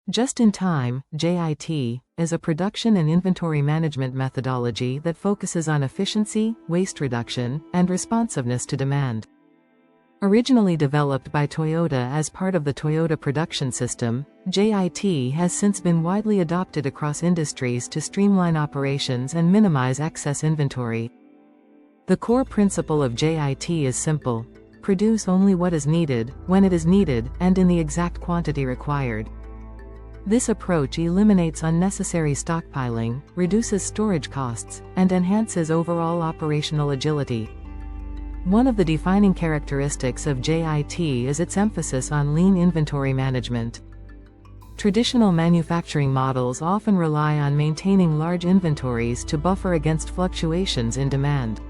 Just-in-time (JIT) is a production and inventory management methodology that focuses on efficiency, waste reduction, and responsiveness to demand. Originally developed by Toyota as part of the Toyota production system, JIT has since been widely adopted across industries to streamline operations and minimize excess inventory. The core principle of JIT is simple: produce only what is needed, when it is needed, and in the exact quantity required. This approach eliminates unnecessary stockpiling, reduces storage costs, and enhances overall operational agility. One of the defining characteristics of JIT is its emphasis on lean inventory management. Traditional manufacturing models often rely on maintaining large inventories to buffer against fluctuations in demand.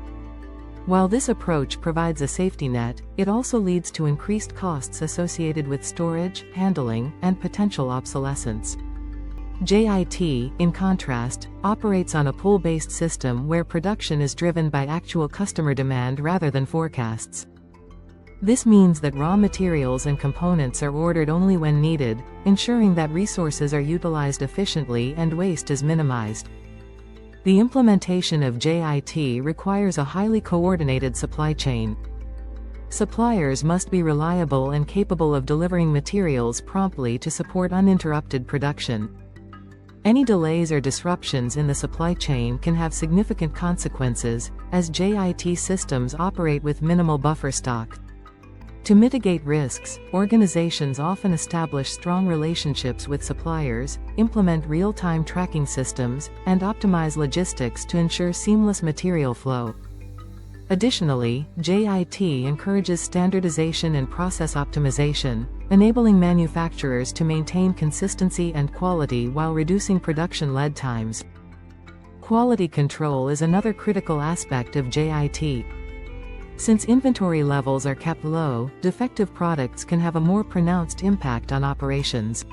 While this approach provides a safety net, it also leads to increased costs associated with storage, handling, and potential obsolescence. JIT, in contrast, operates on a pull-based system where production is driven by actual customer demand rather than forecasts. This means that raw materials and components are ordered only when needed, ensuring that resources are utilized efficiently and waste is minimized. The implementation of JIT requires a highly coordinated supply chain. Suppliers must be reliable and capable of delivering materials promptly to support uninterrupted production. Any delays or disruptions in the supply chain can have significant consequences, as JIT systems operate with minimal buffer stock. To mitigate risks, organizations often establish strong relationships with suppliers, implement real-time tracking systems, and optimize logistics to ensure seamless material flow. Additionally, JIT encourages standardization and process optimization, enabling manufacturers to maintain consistency and quality while reducing production lead times. Quality control is another critical aspect of JIT. Since inventory levels are kept low, defective products can have a more pronounced impact on operations.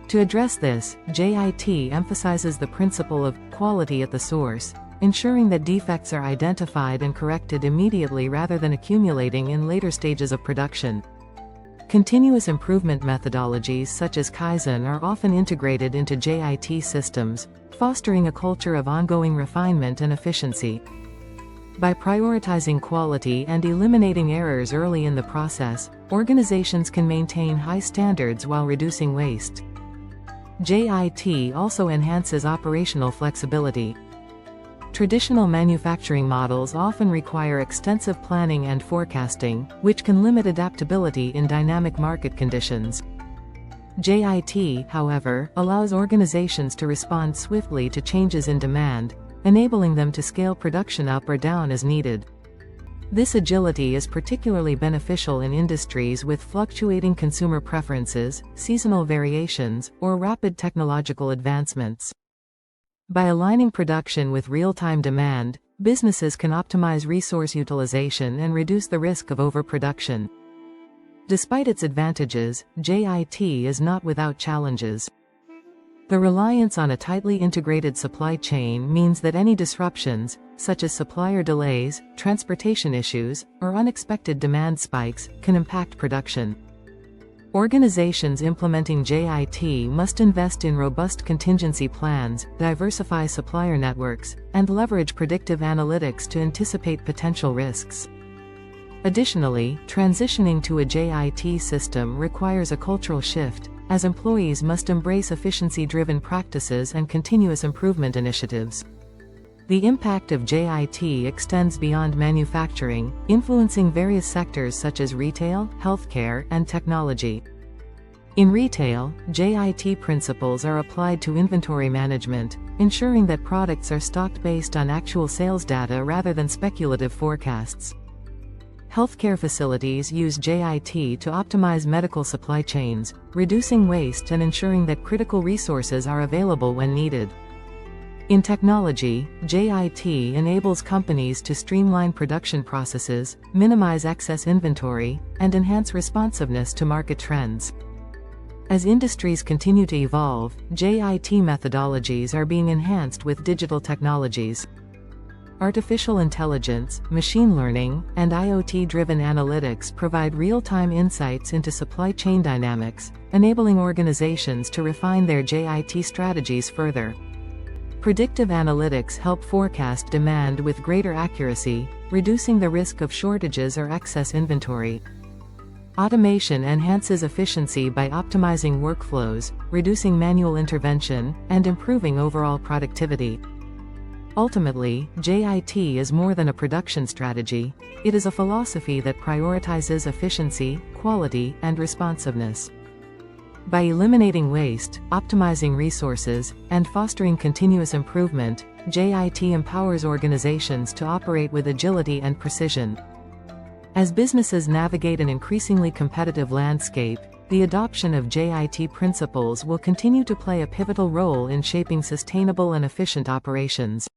To address this, JIT emphasizes the principle of quality at the source, ensuring that defects are identified and corrected immediately rather than accumulating in later stages of production. Continuous improvement methodologies such as Kaizen are often integrated into JIT systems, fostering a culture of ongoing refinement and efficiency. By prioritizing quality and eliminating errors early in the process, organizations can maintain high standards while reducing waste. JIT also enhances operational flexibility. Traditional manufacturing models often require extensive planning and forecasting, which can limit adaptability in dynamic market conditions. JIT, however, allows organizations to respond swiftly to changes in demand, enabling them to scale production up or down as needed. This agility is particularly beneficial in industries with fluctuating consumer preferences, seasonal variations, or rapid technological advancements. By aligning production with real-time demand, businesses can optimize resource utilization and reduce the risk of overproduction. Despite its advantages, JIT is not without challenges. The reliance on a tightly integrated supply chain means that any disruptions, such as supplier delays, transportation issues, or unexpected demand spikes, can impact production. Organizations implementing JIT must invest in robust contingency plans, diversify supplier networks, and leverage predictive analytics to anticipate potential risks. Additionally, transitioning to a JIT system requires a cultural shift, as employees must embrace efficiency-driven practices and continuous improvement initiatives. The impact of JIT extends beyond manufacturing, influencing various sectors such as retail, healthcare, and technology. In retail, JIT principles are applied to inventory management, ensuring that products are stocked based on actual sales data rather than speculative forecasts. Healthcare facilities use JIT to optimize medical supply chains, reducing waste and ensuring that critical resources are available when needed. In technology, JIT enables companies to streamline production processes, minimize excess inventory, and enhance responsiveness to market trends. As industries continue to evolve, JIT methodologies are being enhanced with digital technologies. Artificial intelligence, machine learning, and IoT-driven analytics provide real-time insights into supply chain dynamics, enabling organizations to refine their JIT strategies further. Predictive analytics help forecast demand with greater accuracy, reducing the risk of shortages or excess inventory. Automation enhances efficiency by optimizing workflows, reducing manual intervention, and improving overall productivity. Ultimately, JIT is more than a production strategy. It is a philosophy that prioritizes efficiency, quality, and responsiveness. By eliminating waste, optimizing resources, and fostering continuous improvement, JIT empowers organizations to operate with agility and precision. As businesses navigate an increasingly competitive landscape, the adoption of JIT principles will continue to play a pivotal role in shaping sustainable and efficient operations.